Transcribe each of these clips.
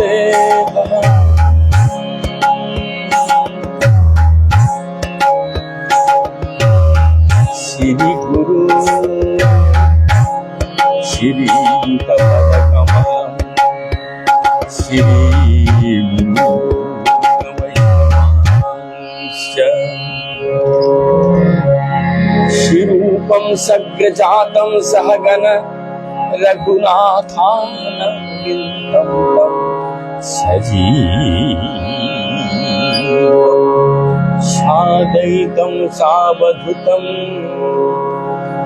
देवः श्री गुरु श्री युगपदकमल श्री गुरु श्रीरूपं सग्रजातं सहगन रघुनाथानंदितं सजीवं सादयितं सावधूतं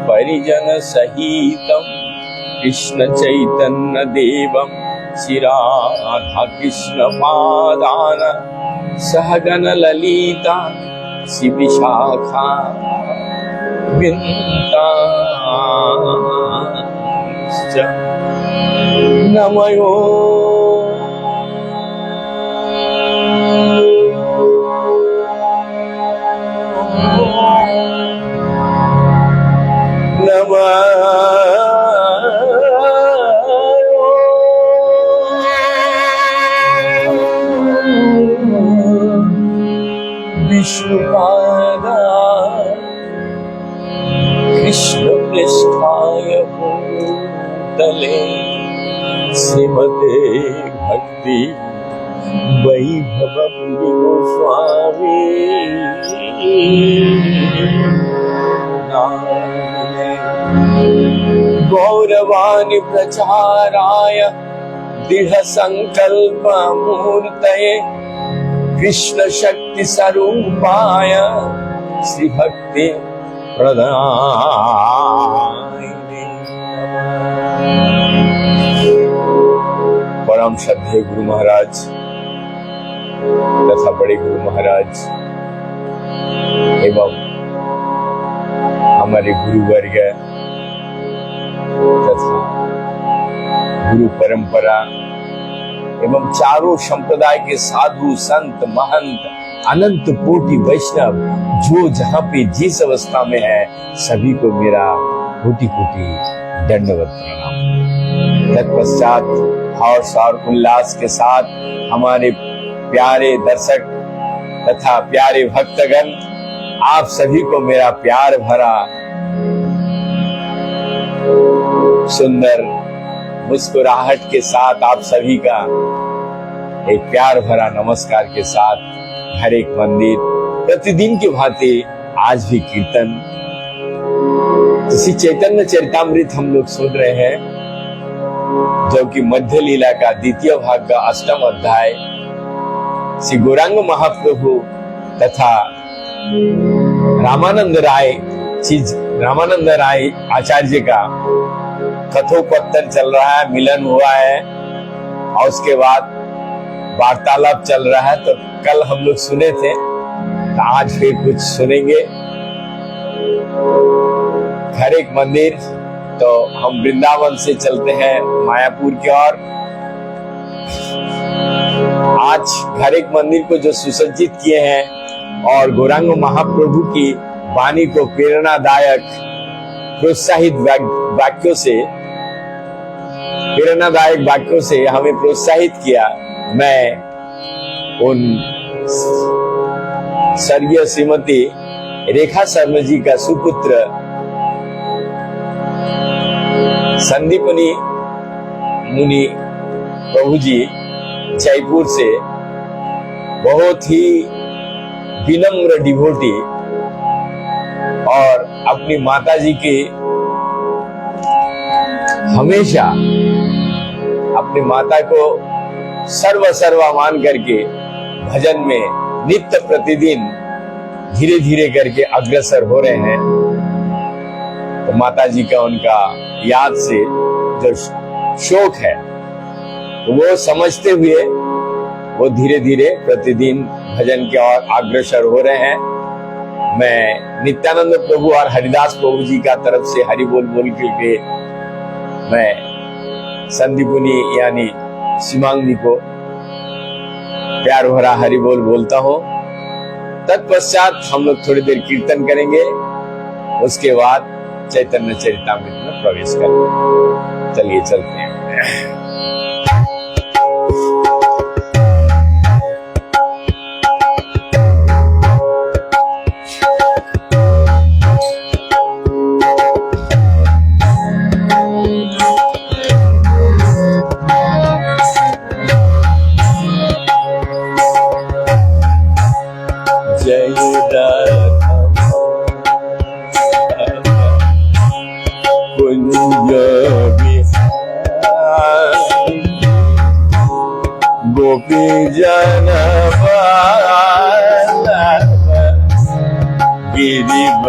परिजन सहितं कृष्ण चैतन्य देवं श्री राधा कृष्ण पादान सहगन ललिता श्री विशाखा विन्ताश्च नमयो विष्णुपादा कृष्ण पृष्ठाय भूतले श्रीमते भक्ति वैभव गोस्वामी गौरवाणी प्रचाराय दृढ़ संकल्प मूर्तये कृष्ण शक्ति स्वरूपाय श्री भक्ति प्रदायिने परम श्रद्धेय गुरु महाराज तथा बड़े गुरु महाराज एवं हमारे गुरु वर्ग तथा गुरु परंपरा एवं चारों संप्रदाय के साधु संत महंत अनंत कोटि वैष्णव जो जहाँ पे जिस अवस्था में है सभी को मेरा कोटि कोटि दंडवत प्रणाम। तत्पश्चात हर्ष और उल्लास के साथ हमारे प्यारे दर्शक तथा प्यारे भक्तगण आप सभी को मेरा प्यार भरा सुंदर मुस्कुराहट के साथ आप सभी का एक प्यार भरा नमस्कार के साथ हर एक मंदिर प्रतिदिन की भांति आज भी कीर्तन श्री चैतन्य चरितामृत हम लोग सुन रहे हैं जो कि मध्य लीला का द्वितीय भाग का 8वां अध्याय श्री गौरांग महाप्रभु तथा रामानंद राय आचार्य का कथोपकथन चल रहा है, मिलन हुआ है और उसके बाद वार्तालाप चल रहा है। तो कल हम लोग सुने थे तो आज फिर कुछ सुनेंगे। हर एक मंदिर तो हम वृंदावन से चलते हैं मायापुर की ओर। आज हर एक मंदिर को जो सुसज्जित किए हैं और गौरांग महाप्रभु की वाणी को प्रेरणादायक प्रोत्साहित वाक्यों से हमें प्रोत्साहित किया। मैं उन स्वर्गीय श्रीमती रेखा शर्मा जी का सुपुत्र संदीपनी मुनि प्रभु जी जयपुर से बहुत ही विनम्र डिवोटी और अपनी माता जी की हमेशा अपनी माता को सर्वा मान करके भजन में नित्य प्रतिदिन धीरे धीरे करके अग्रसर हो रहे हैं। तो माता जी का उनका याद से जो शोक है तो वो समझते हुए वो धीरे धीरे प्रतिदिन भजन के ओर अग्रसर हो रहे हैं। मैं नित्यानंद प्रभु और हरिदास प्रभु जी का तरफ से हरि बोल बोल के मैं संदीपुनी यानी शिमांगी को प्यार भरा हरि बोल बोलता हूँ। तत्पश्चात हम लोग थोड़ी देर कीर्तन करेंगे, उसके बाद चैतन्य चरितामृत में प्रवेश करेंगे। चलिए चलते हैं। गोपी जन वल्लभ गिरिवरधारी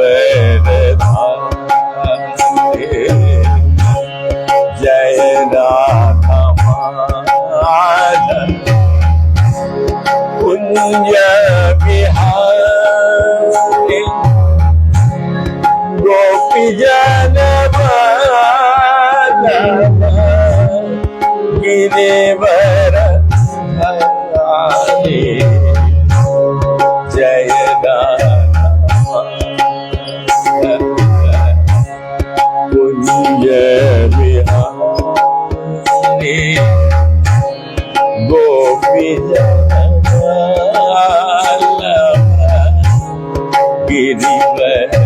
जय राधा माधव कुंज बिहारी गोपी जन वल्लभ गिरिवरधारी जय राधा कुंज बिहारी गोपी जन वल्लभ गिरिवरधारी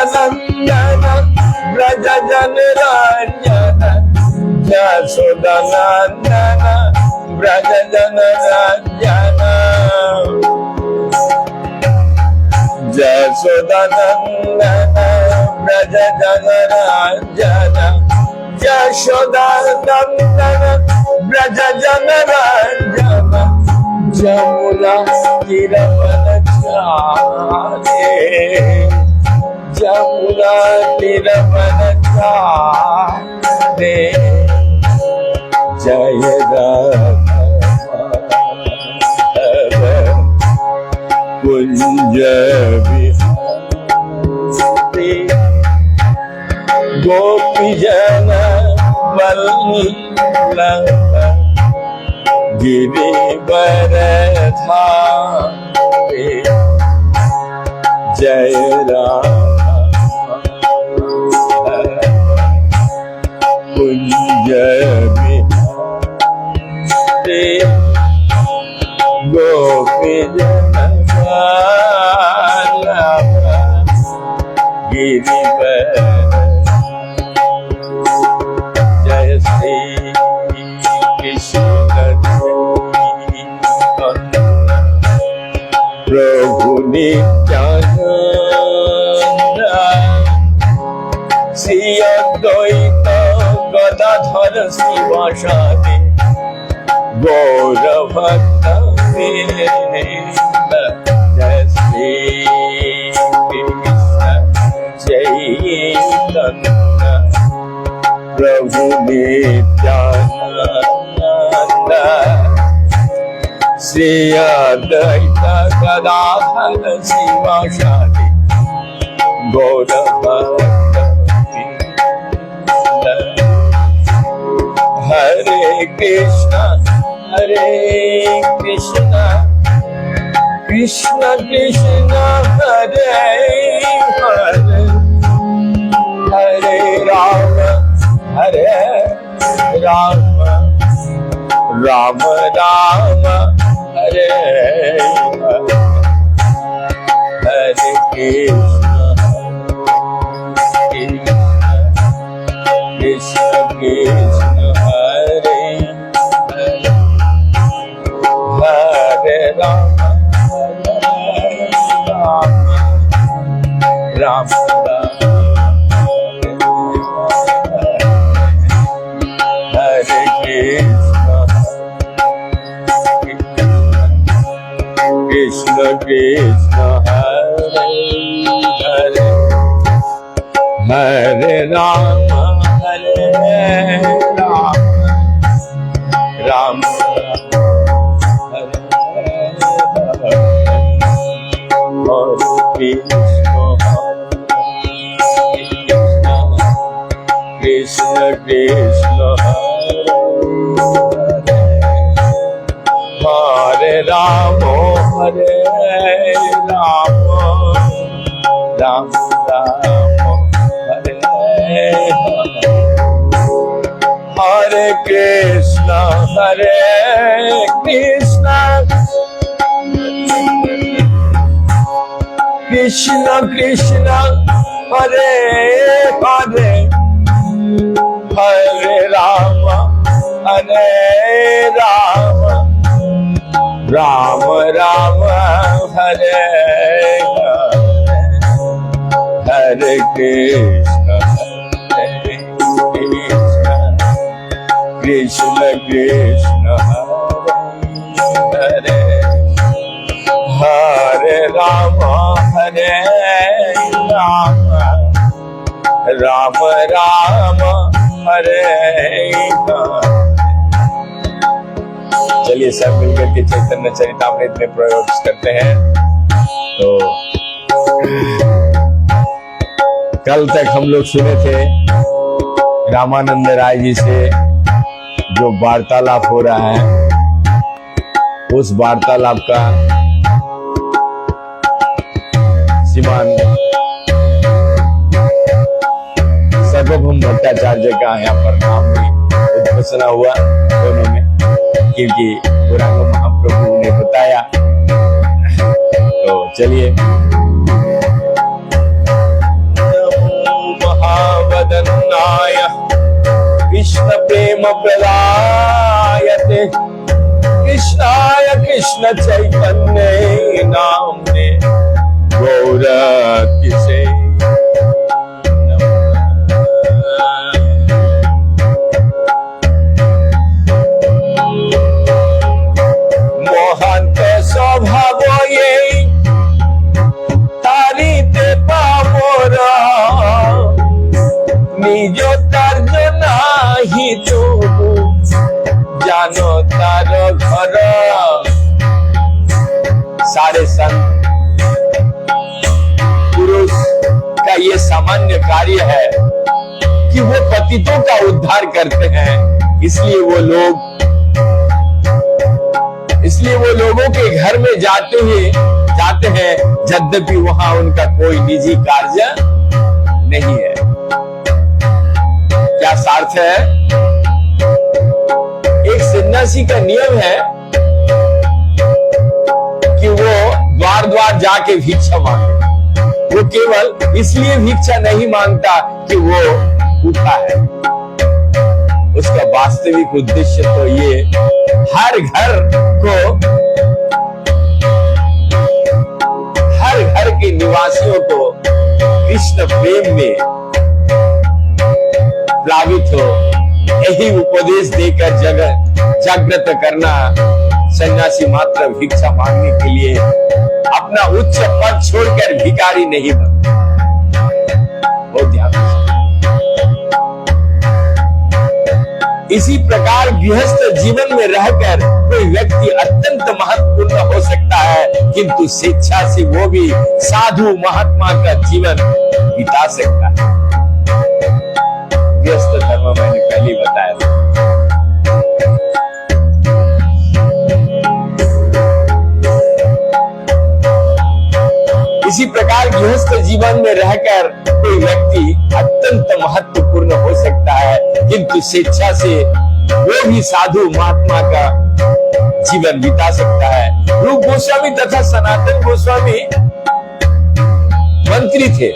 यशोदानंदन ब्रज जन रंजन यशोदानंदन ब्रज जन रंजन यशोदानंदन ब्रज जन रंजन यशोदानंदन ब्रज जन रंजन जमुना तीरवनचारे जमुना तीरवनचारे जय राधा कुंज बिहारी गोपी जन वल्लभ गिरिवरधारी जय राधा कुंज बिहारी गोपी जन वल्लभ गिरिवरधारी जय श्री कृष्ण प्रभु नित्यानंद श्री अद्वैत गदाधर शिवासादि गौर भक्त जय श्री कृष्ण चैतन्य प्रभु नित्यानंद श्री अद्वैत गदाधर शिवासादि गौर भक्त हरे कृष्ण कृष्ण कृष्ण हरे हरे हरे राम राम राम हरे हरे कृष्ण कृष्ण कृष्ण हरे हरे हरे राम राम हरे कृष्ण कृष्ण हरे हरे हरे राम राम कृष्ण कृष्ण हरे राम राम राम हरे हरे कृष्ण कृष्ण कृष्ण हरे हरे राम राम राम हरे हरे कृष्ण कृष्ण कृष्ण हरे हरे राम राम राम हरे चलिए सब मिलकर के चैतन्य चरितामृत में प्रयोग करते हैं। तो कल तक हम लोग सुने थे रामानंद राय जी से जो वार्तालाप हो रहा है, उस वार्तालाप का श्रीमान सर्वभौम भट्टाचार्य का यहाँ पर नाम भी उद्घोषणा हुआ दोनों में, क्योंकि गौरांग महाप्रभु ने बताया। तो चलिए महावदन्नाय कृष्ण प्रेम प्रदायते कृष्णाय कृष्ण चैतन्य नाम्ने गौरतिसे मोहन के स्वभाव ये तारीते पामोरा निजो तर्ज नाही तो जानो तारो घर। सारे संत पुरुष का ये सामान्य कार्य है कि वो पतितों का उद्धार करते हैं, इसलिए वो लोगों के घर में जाते हैं, यद्यपि वहां उनका कोई निजी कार्य नहीं है। क्या सार्थ है? एक सन्यासी का नियम है कि वो द्वार द्वार जाके भिक्षा मांगे। वो केवल इसलिए भिक्षा नहीं मांगता कि वो भूखा है, उसका वास्तविक उद्देश्य तो ये हर घर के निवासियों को कृष्ण प्रेम में प्लावित हो, यही उपदेश देकर जागृत करना। सन्यासी मात्र भिक्षा मांगने के लिए अपना उच्च पद छोड़कर भिखारी नहीं बनता। बहुत ध्यान। इसी प्रकार गृहस्थ जीवन में रहकर कोई व्यक्ति अत्यंत महत्वपूर्ण हो सकता है, किंतु स्वेच्छा से वो भी साधु महात्मा का जीवन बिता सकता है। गृहस्थ धर्म मैंने पहले बताया था। इसी प्रकार गृहस्थ जीवन में रहकर कोई व्यक्ति अत्यंत महत्वपूर्ण हो सकता है, किंतु स्वेच्छा से वो भी साधु महात्मा का जीवन बिता सकता है। रूप गोस्वामी तथा सनातन गोस्वामी मंत्री थे,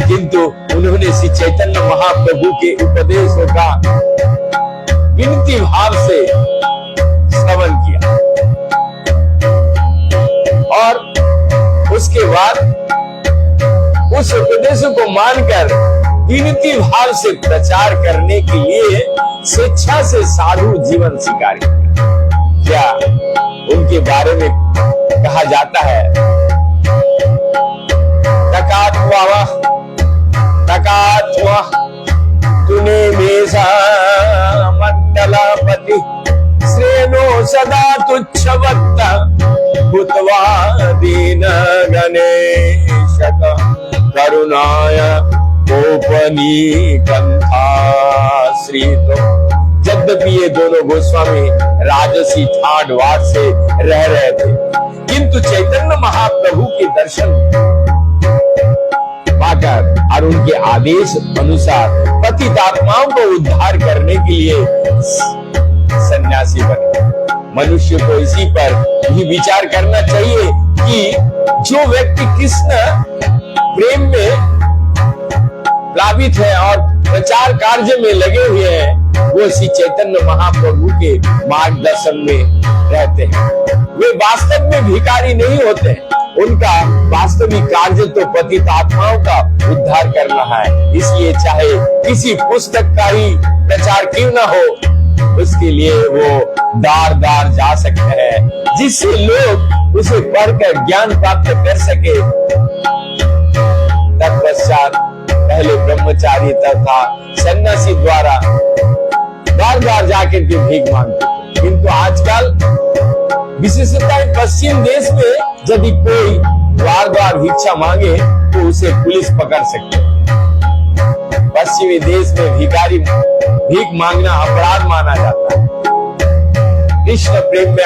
किंतु उन्होंने श्री चैतन्य महाप्रभु के उपदेशों का विनती भाव से श्रवण किया और उसके बाद उस उपदेशों को मानकर विनती भाव से प्रचार करने के लिए स्वेच्छा से साधु जीवन स्वीकार किया। क्या उनके बारे में कहा जाता है, तकात्वा तूने मेषा मंडलापति श्रेणो सदा तुच्छवत्त भूतवा दीन गणेश करुणाय गोपनीकंठाश्रितो। यद्यपि ये दोनों गोस्वामी राजसी ठाड वाद से रह रहे थे, किंतु चैतन्य महाप्रभु के दर्शन पाकर और उनके आदेश अनुसार पतित आत्माओं को उद्धार करने के लिए सन्यासी बने। मनुष्य को इसी पर भी विचार करना चाहिए कि जो व्यक्ति कृष्ण प्रेम में प्लावित है और प्रचार कार्य में लगे हुए हैं, वो श्री चैतन्य महाप्रभु के मार्गदर्शन में रहते हैं। वे वास्तव में भिखारी नहीं होते, उनका वास्तविक कार्य तो पतित आत्माओं का उद्धार करना है। इसलिए चाहे किसी पुस्तक का ही प्रचार क्यों न हो, उसके लिए वो दार दार जा सकते हैं, जिससे लोग उसे पढ़कर ज्ञान प्राप्त कर सके। तत्पश्चात पहले ब्रह्मचारी तथा सन्यासी द्वारा दार दार जाकर के भीख मांगते थे, किंतु आजकल विशेषतः पश्चिम देश में यदि कोई द्वार द्वार भिक्षा मांगे तो उसे पुलिस पकड़ सकते है। पश्चिमी देश में भिखारी भीख मांगना अपराध माना जाता है। कृष्ण प्रेम में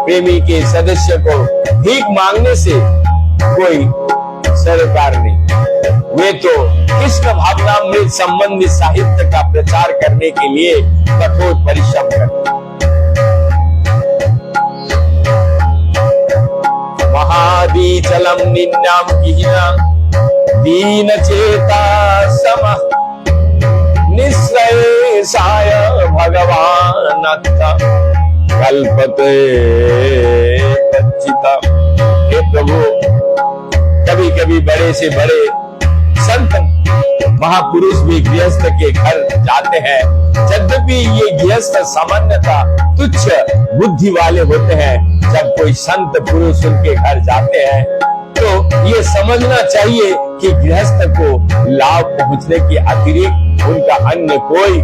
प्रेमी के सदस्य को भीख मांगने से कोई सरोकार नहीं। वे तो कृष्ण भावनामृत संबंधित साहित्य का प्रचार करने के लिए कठोर परिश्रम करते। महादीचलम निन्याम किहिना दीन चेता सम निःश्रेयसाय भगवान कल्पते कच्चिता। हे प्रभु, कभी कभी बड़े से बड़े संत महापुरुष भी गृहस्थ के घर जाते हैं, यद्यपि ये गृहस्थ सामान्यतः तुच्छ बुद्धि वाले होते हैं। जब कोई संत पुरुष उनके घर जाते हैं तो ये समझना चाहिए कि गृहस्थ को लाभ पहुंचने के अतिरिक्त उनका अन्य कोई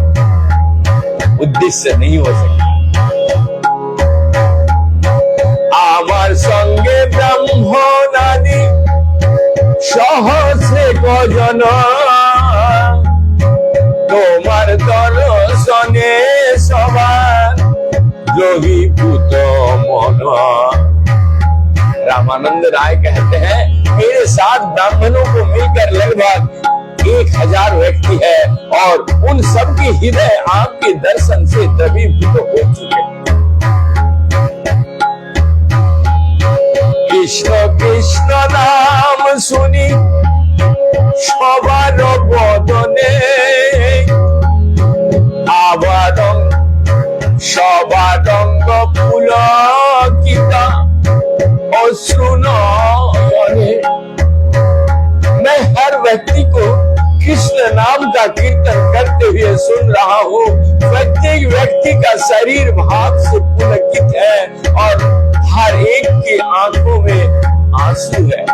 उद्देश्य नहीं हो सकता। आमार संगे ब्रह्मणादि सहस्रे गजन तोमार दर्शने सवार योगी भूत मन। रामानंद राय कहते हैं, मेरे साथ ब्राह्मणों को मिलकर लगभग 1000 व्यक्ति है और उन सब के हृदय आपके दर्शन से द्रवीभूत हो चुके हैं। कृष्ण कृष्ण नाम सुनी सवार बदने आवारंग सवारंग पुलकिता मैं हर व्यक्ति को कृष्ण नाम का कीर्तन करते हुए सुन रहा हूँ। प्रत्येक व्यक्ति का शरीर भाव से पुलकित है और हर एक की आंखों में आंसू है।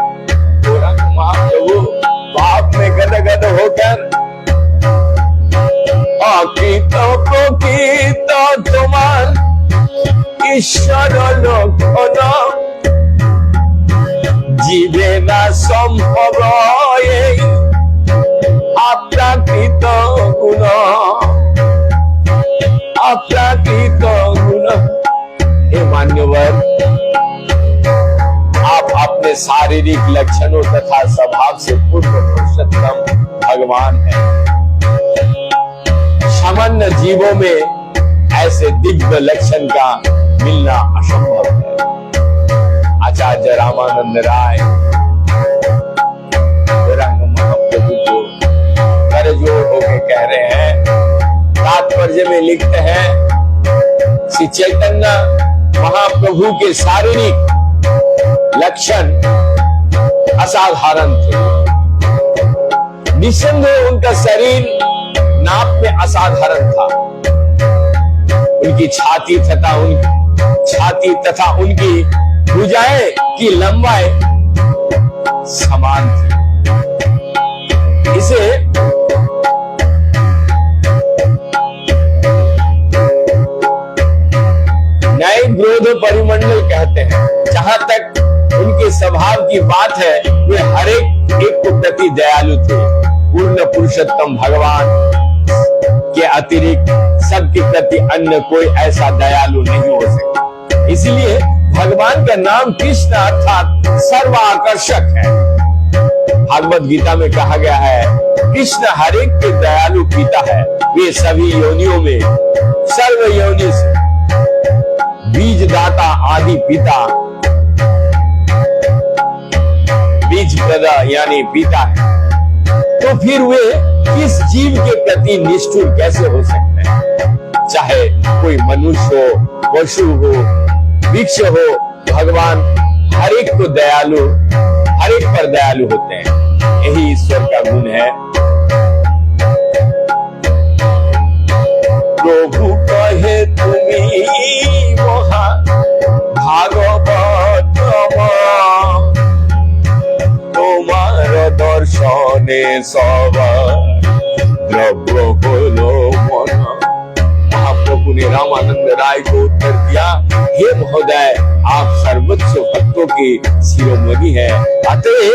महाप्रभु भाव में गदगद होकर अकृत प्रकृत तुम्हार ईश्वर लक्षण जीवे ना संभव अप्राकृत गुण अप्राकृत गुण। हे मान्यवर, आप अपने शारीरिक लक्षणों तथा स्वभाव से पूर्ण पुरुषोत्तम भगवान हैं। सामान्य जीवों में ऐसे दिव्य लक्षण का मिलना असंभव है। आचार्य रामानंद राय रंग महाप्रभु को करजोड़ होकर कह रहे हैं, तात्पर्य में लिखते हैं, श्री चैतन्य महाप्रभु के शारीरिक लक्षण असाधारण थे। निसंदेह उनका शरीर नाप में असाधारण था। उनकी छाती तथा उनकी भुजाएं की लंबाई समान थी। इसे न्यायिक विरोध परिमंडल कहते हैं। जहां तक उनके स्वभाव की बात है, वे हर एक को प्रति दयालु थे। पूर्ण पुरुषोत्तम भगवान के अतिरिक्त सबके प्रति अन्य कोई ऐसा दयालु नहीं हो सकता। इसलिए भगवान का नाम कृष्ण अर्थात सर्वाकर्षक है। भागवत गीता में कहा गया है, कृष्ण हर एक के दयालु पिता है। वे सभी योनियों में सर्व योनि से बीजदाता आदि पिता, बीज प्रदा यानी पिता है। तो तो फिर वे किस जीव के प्रति निष्ठुर कैसे हो सकते हैं? चाहे कोई मनुष्य हो, पशु हो, वृक्ष हो, भगवान हर एक को दयालु, हर एक पर दयालु होते हैं। यही ईश्वर का गुण है। प्रभु कहे तुम्ही महा भागवत তোমার দর্শনে সবার দ্রব্য হলো মন। महाप्रभु ने रामानंद राय को उत्तर दिया, हे महोदय, आप सर्वोच्च भक्तों के शिरोमणि हैं, अतः